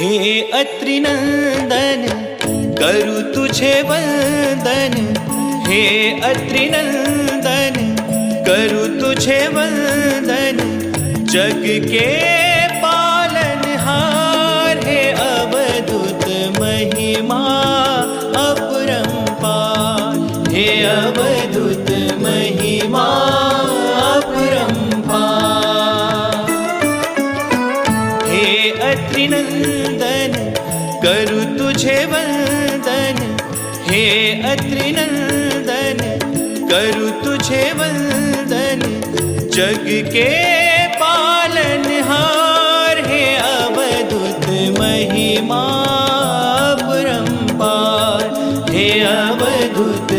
हे अत्रिनंदन करूँ तुझे वंदन, हे अत्रिनंदन करूँ तुझे वंदन, जग के पालनहार हे अवधूत महिमा अपरंपार, हे अवधूत महिमा अपरंपार। हे अत्रिनंदन करूँ तुझे वंदन, हे अत्रिनंदन करूँ तुझे वंदन, जग के पालनहार हे अवधूत महिमा अपरंपार, हे अवधूत